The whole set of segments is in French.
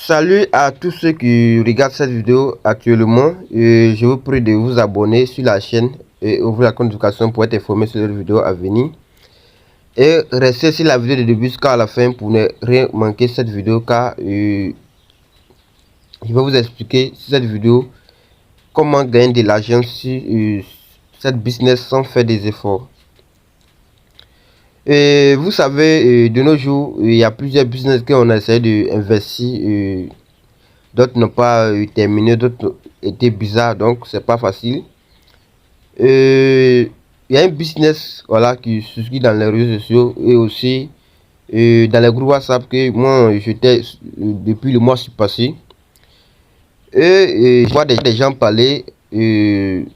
Salut à tous ceux qui regardent cette vidéo actuellement. Je vous prie de vous abonner sur la chaîne et ouvrir la notification pour être informé sur les vidéos à venir. Et restez sur la vidéo de début jusqu'à la fin pour ne rien manquer cette vidéo, car je vais vous expliquer sur cette vidéo comment gagner de l'argent sur cette business sans faire des efforts. Et vous savez, de nos jours, il y a plusieurs business qu'on a essayé d'investir. D'autres n'ont pas terminé, d'autres étaient bizarres, donc c'est pas facile. Il y a un business voilà, qui se dans les réseaux sociaux et aussi dans les groupes WhatsApp que moi j'étais depuis le mois passé. Et je vois des gens parler, des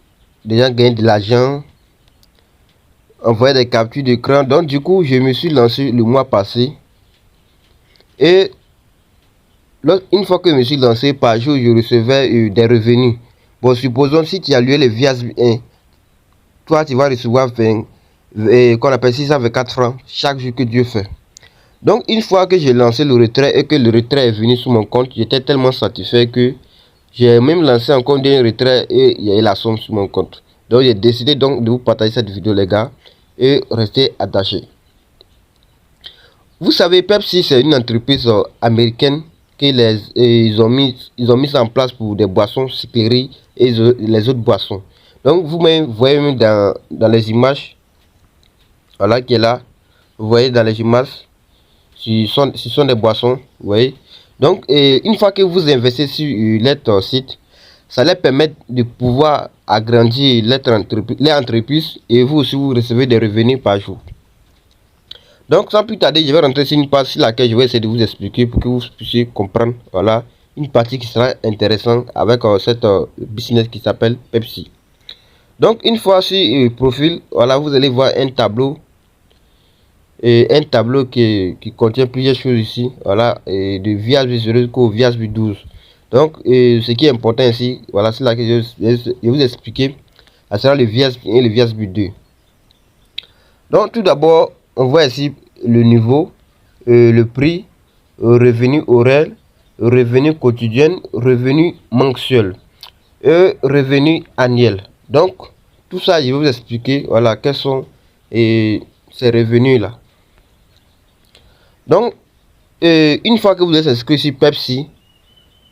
gens gagner de l'argent, envoyer des captures d'écran. Donc du coup, je me suis lancé le mois passé. Et une fois que je me suis lancé, par jour, je recevais des revenus. Bon, supposons si tu as loué le VSB 1, toi tu vas recevoir qu'on appelle 624 francs chaque jour que Dieu fait. Donc une fois que j'ai lancé le retrait et que le retrait est venu sur mon compte, j'étais tellement satisfait que j'ai même lancé encore un retrait et il y a eu la somme sur mon compte. Donc j'ai décidé donc de vous partager cette vidéo les gars et rester attachés. Vous savez, Pepsi c'est une entreprise américaine ils ont mis en place pour des boissons sucreries et les autres boissons. Donc vous-même voyez même dans les images, voilà qui est là, vous voyez dans les images, ce sont des boissons, vous voyez. Donc une fois que vous investissez sur leur site, ça leur permet de pouvoir agrandir leur entreprise et vous aussi vous recevez des revenus par jour. Donc sans plus tarder, je vais rentrer sur une page sur laquelle je vais essayer de vous expliquer pour que vous puissiez comprendre, voilà, une partie qui sera intéressante avec cette business qui s'appelle Pepsi. Donc une fois sur le profil, voilà, vous allez voir un tableau qui contient plusieurs choses ici, voilà, et de VSB 0 jusqu'au VSB 12. Donc ce qui est important ici, voilà, c'est là que je vais vous expliquer, ça sera le VSB 1 et le VSB 2. Donc tout d'abord, on voit ici le niveau, le prix, revenu horaire, revenu quotidien, revenu mensuel et revenu annuel. Donc tout ça, je vais vous expliquer, voilà, quels sont ces revenus là. Donc une fois que vous êtes inscrit sur Pepsi,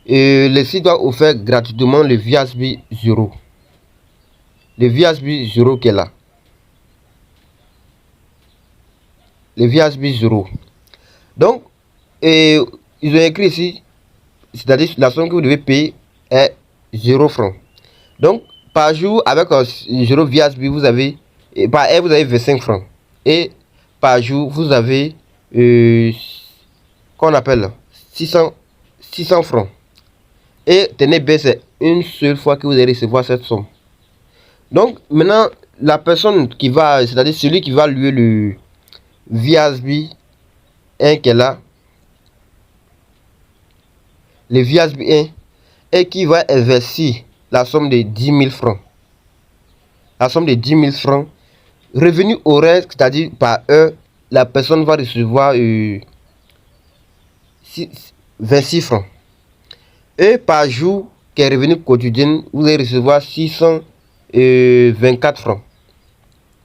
le site doit offrir gratuitement le VSB 0. Le VSB 0 qui est là. Le VSB 0. Donc, ils ont écrit ici, c'est-à-dire la somme que vous devez payer est 0 francs. Donc, par jour, avec 0 VSB, vous avez, par heure, vous avez 25 francs. Et par jour, vous avez, qu'on appelle 600 francs. Et tenez bien, c'est une seule fois que vous allez recevoir cette somme. Donc, maintenant, la personne qui va, c'est-à-dire celui qui va louer le VSB 1 qui est là, le VSB 1, et qui va investir la somme de 10 000 francs. La somme de 10 000 francs. Revenu horaire, c'est-à-dire par heure, la personne va recevoir 26 francs. Et par jour, qui est revenu quotidien, vous allez recevoir 624 francs.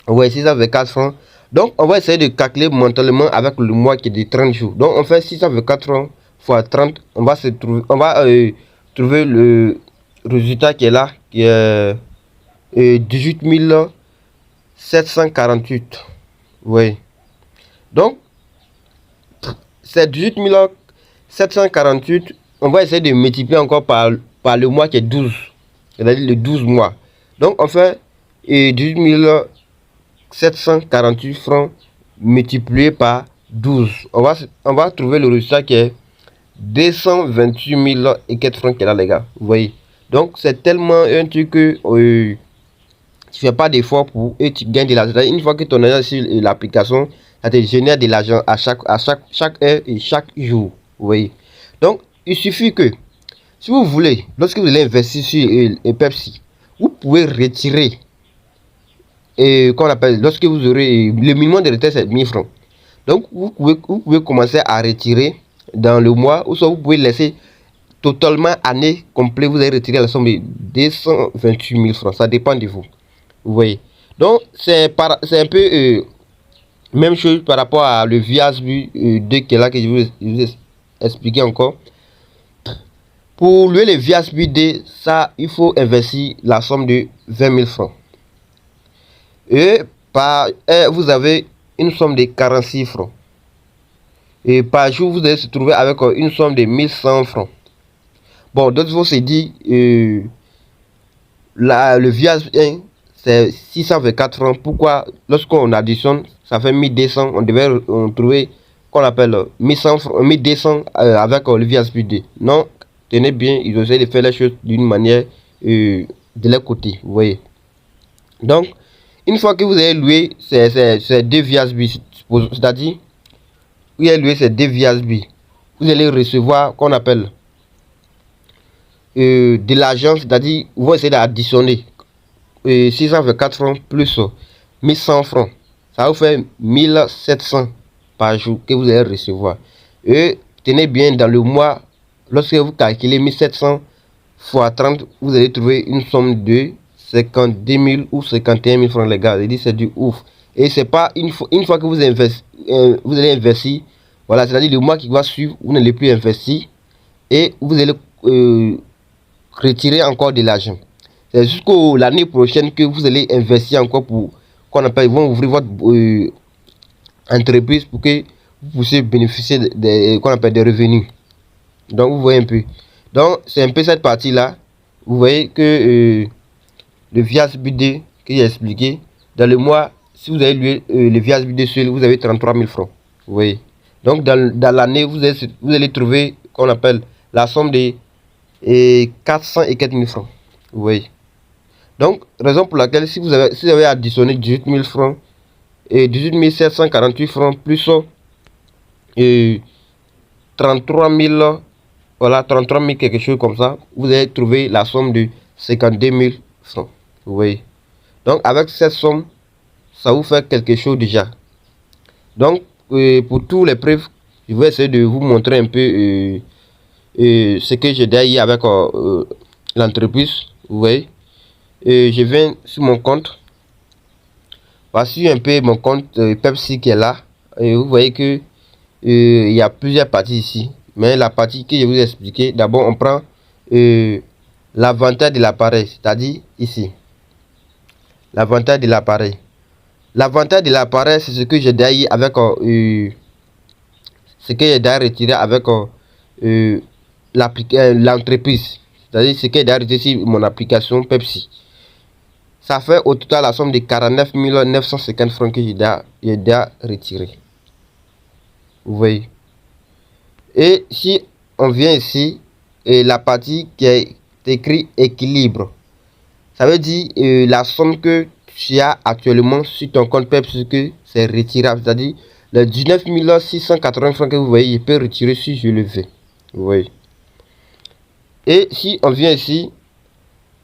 Ouais, 624 francs. Donc, on va essayer de calculer mentalement avec le mois qui est de 30 jours. Donc, on fait 624 francs fois 30. On va trouver le résultat qui est là, qui est 18 748. Oui. Donc, c'est 18 748. On va essayer de multiplier encore par le mois qui est 12. C'est-à-dire le 12 mois. Donc, on fait 18 748 francs multiplié par 12. On va trouver le résultat qui est 228 000 et quelques francs qui est là, les gars. Vous voyez. Donc, c'est tellement un truc que tu fais pas d'effort pour et tu gagnes de l'argent. Une fois que ton argent sur l'application, ça te génère de l'argent à chaque heure et chaque jour. Vous voyez. Donc, il suffit que, si vous voulez, lorsque vous allez investir sur Pepsi, vous pouvez retirer, qu'on appelle, lorsque vous aurez, le minimum de retrait c'est 1000 francs. Donc, vous pouvez commencer à retirer dans le mois, ou soit vous pouvez laisser totalement année complète, vous allez retirer la somme de 228 000 francs. Ça dépend de vous. Vous voyez. Donc, c'est un peu même chose par rapport à le VSB 2 qui est là que je vous ai expliqué encore. Pour louer le VSB 2, ça, il faut investir la somme de 20 000 francs. Et vous avez une somme de 46 francs. Et par jour, vous allez se trouver avec une somme de 1100 francs. Bon, d'autres vont se dire, le VSB 1, c'est 624 francs. Pourquoi, lorsqu'on additionne, ça fait 1200, on devait trouver qu'on appelle 1100 francs, 1200 avec le VSB 2. Non, tenez bien, ils essaient de faire les choses d'une manière de leur côté, vous voyez. Donc, une fois que vous avez loué ces deux VSB, c'est-à-dire, vous avez loué ces deux VSB, vous allez recevoir qu'on appelle de l'argent, c'est-à-dire, vous allez essayer d'additionner 624 francs plus 1100 francs. Ça vous fait 1700 par jour que vous allez recevoir. Et tenez bien, dans le mois, lorsque vous calculez 1700 fois 30, vous allez trouver une somme de 52 000 ou 51 000 francs, les gars. C'est du ouf. Et c'est pas une fois que vous allez investir, voilà, c'est-à-dire le mois qui va suivre, vous n'allez plus investir et vous allez retirer encore de l'argent. C'est jusqu'à l'année prochaine que vous allez investir encore pour qu'on appelle, ils vont ouvrir votre entreprise pour que vous puissiez bénéficier des revenus. Donc vous voyez un peu. Donc c'est un peu cette partie là. Vous voyez que le VSB 2 que j'ai expliqué, dans le mois, si vous avez loué le VSB 2 seul, vous avez 33 000 francs. Vous voyez. Donc dans l'année, vous allez trouver qu'on appelle la somme de 400 et 4 000 francs. Vous voyez. Donc, raison pour laquelle, si vous avez additionné 18 000 francs et 18 748 francs plus 33 000, voilà, 33 000 quelque chose comme ça, vous allez trouver la somme de 52 000 francs. Vous voyez. Donc, avec cette somme, ça vous fait quelque chose déjà. Donc, pour tous les preuves, je vais essayer de vous montrer un peu ce que j'ai derrière avec l'entreprise. Vous voyez. Je viens sur mon compte. Voici un peu mon compte Pepsi qui est là. Et vous voyez que il y a plusieurs parties ici. Mais la partie que je vous ai expliqué, d'abord on prend l'avantage de l'appareil, c'est-à-dire ici. L'avantage de l'appareil. L'avantage de l'appareil, c'est ce que j'ai derrière avec ce que j'ai derrière retiré avec l'entreprise. C'est-à-dire ce que j'ai derrière retiré sur mon application Pepsi. Ça fait au total la somme de 49 950 francs que j'ai déjà retiré. Vous voyez. Et si on vient ici, et la partie qui est écrit équilibre, ça veut dire la somme que tu as actuellement sur ton compte Pepsi, que c'est retirable. C'est-à-dire les 19 680 francs que vous voyez, il peut retirer si je le veux. Vous voyez. Et si on vient ici,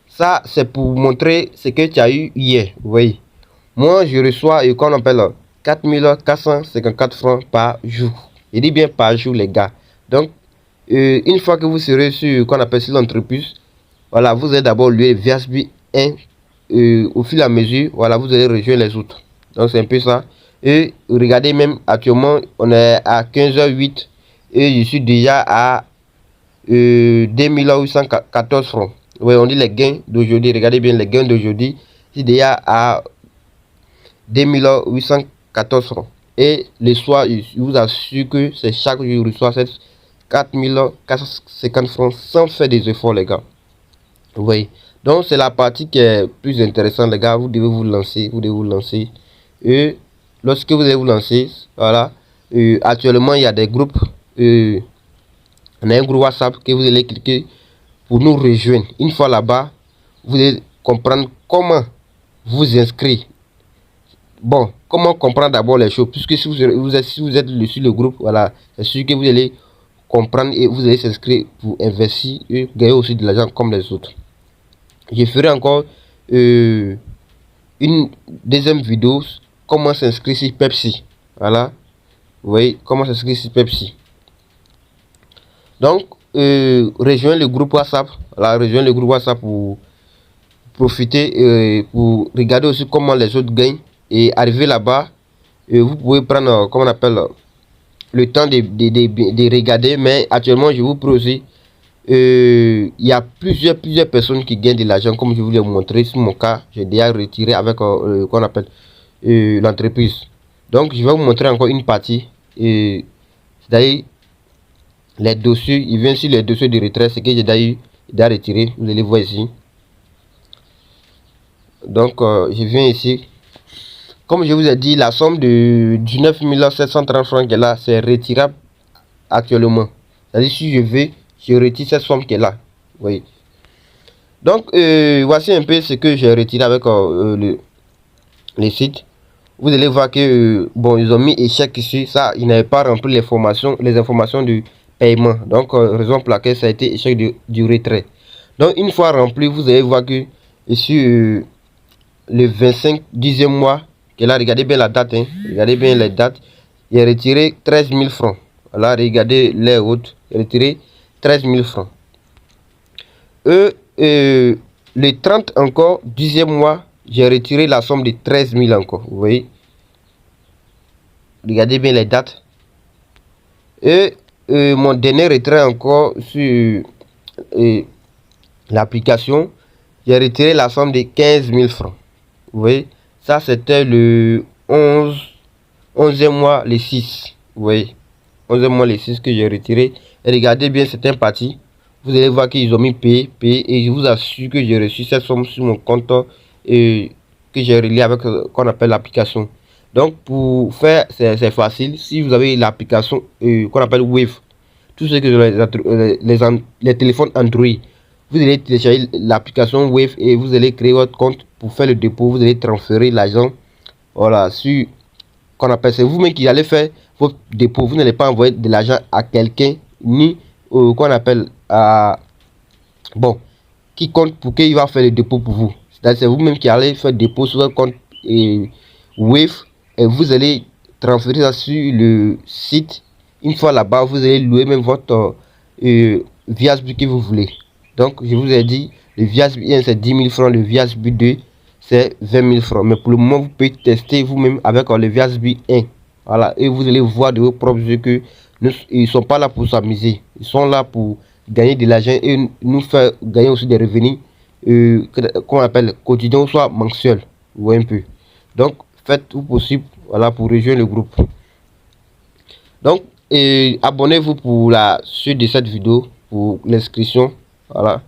ça, c'est pour montrer ce que tu as eu hier. Vous voyez. Moi, je reçois, qu'on appelle 4 454 francs par jour. Je dis bien par jour, les gars. Donc, une fois que vous serez sur, qu'on appelle sur l'entreprise, voilà, vous allez d'abord louer VSB 1. Au fur et à mesure, voilà, vous allez rejoindre les autres. Donc, c'est un peu ça. Et regardez, même actuellement, on est à 15h08 et je suis déjà à 2814 francs. Oui, on dit les gains d'aujourd'hui. Regardez bien les gains d'aujourd'hui. C'est déjà à 2814 francs. Et le soir, je vous assure que c'est chaque jour, je reçois 4450 francs sans faire des efforts, les gars. Oui. Donc, c'est la partie qui est plus intéressante, les gars. Vous devez vous lancer. Vous devez vous lancer. Et lorsque vous allez vous lancer, voilà. Actuellement, il y a des groupes. On a un groupe WhatsApp que vous allez cliquer pour nous rejoindre. Une fois là-bas, vous allez comprendre comment vous inscrire. Bon, comment comprendre d'abord les choses, puisque si vous êtes sur le groupe, voilà, c'est sûr que vous allez comprendre et vous allez s'inscrire pour investir et gagner aussi de l'argent comme les autres. Je ferai encore une deuxième vidéo, comment s'inscrire sur Pepsi. Voilà, vous voyez, comment s'inscrire sur Pepsi. Donc, rejoindre le groupe WhatsApp. Voilà, rejoindre le groupe WhatsApp pour profiter, pour regarder aussi comment les autres gagnent. Et arriver là-bas, vous pouvez prendre, comment on appelle, le temps de regarder. Mais actuellement, je vous propose aussi, il y a plusieurs personnes qui gagnent de l'argent. Comme je vous l'ai montré, sur mon cas, j'ai déjà retiré avec, qu'on appelle, l'entreprise. Donc, je vais vous montrer encore une partie. C'est-à-dire, les dossiers, il vient sur les dossiers de retrait, ce que j'ai déjà retiré. Vous allez voir ici. Donc, je viens ici. Comme je vous ai dit, la somme de 19 730 francs qui est là, c'est retirable actuellement. C'est-à-dire, si je veux, je retire cette somme qui est là. Vous voyez. Donc, voici un peu ce que j'ai retiré avec le site. Vous allez voir que, bon, ils ont mis échec ici. Ça, ils n'avaient pas rempli les informations du paiement. Donc, raison pour laquelle ça a été échec du retrait. Donc, une fois rempli, vous allez voir que ici, le 25 10e mois, que là, regardez bien la date, hein, regardez bien les dates, il a retiré 13 000 francs. Là, regardez les autres, il a retiré 13 000 francs. Le 30 encore, 10e mois, j'ai retiré la somme de 13 000 encore, vous voyez. Regardez bien les dates. Et mon dernier retrait encore sur l'application, j'ai retiré la somme de 15 000 francs. Vous voyez, ça c'était le 11e mois, le 6. Vous voyez, 11e mois, le 6 que j'ai retiré. Et regardez bien certaines parties. Vous allez voir qu'ils ont mis payer. Et je vous assure que j'ai reçu cette somme sur mon compte que j'ai relié avec ce qu'on appelle l'application. Donc pour faire, c'est facile. Si vous avez l'application qu'on appelle Wave, tout ce que les téléphones Android, vous allez télécharger l'application Wave et vous allez créer votre compte pour faire le dépôt. Vous allez transférer l'argent, voilà, sur qu'on appelle, c'est vous-même qui allez faire votre dépôt. Vous n'allez pas envoyer de l'argent à quelqu'un ni qu'on appelle à bon qui compte pour qu'il va faire le dépôt pour vous. C'est vous-même qui allez faire le dépôt sur votre compte Wave et vous allez transférer ça sur le site. Une fois là-bas, vous allez louer même votre VSB que vous voulez. Donc, je vous ai dit, le VSB 1 c'est 10 000 francs, le VSB 2 c'est 20 000 francs. Mais pour le moment, vous pouvez tester vous-même avec le VSB 1. Voilà, et vous allez voir de vos propres yeux que ils ne sont pas là pour s'amuser. Ils sont là pour gagner de l'argent et nous faire gagner aussi des revenus qu'on appelle quotidien ou soit mensuel. Vous voyez un peu. Donc, faites tout possible, voilà, pour rejoindre le groupe. Donc, abonnez-vous pour la suite de cette vidéo, pour l'inscription. Voilà.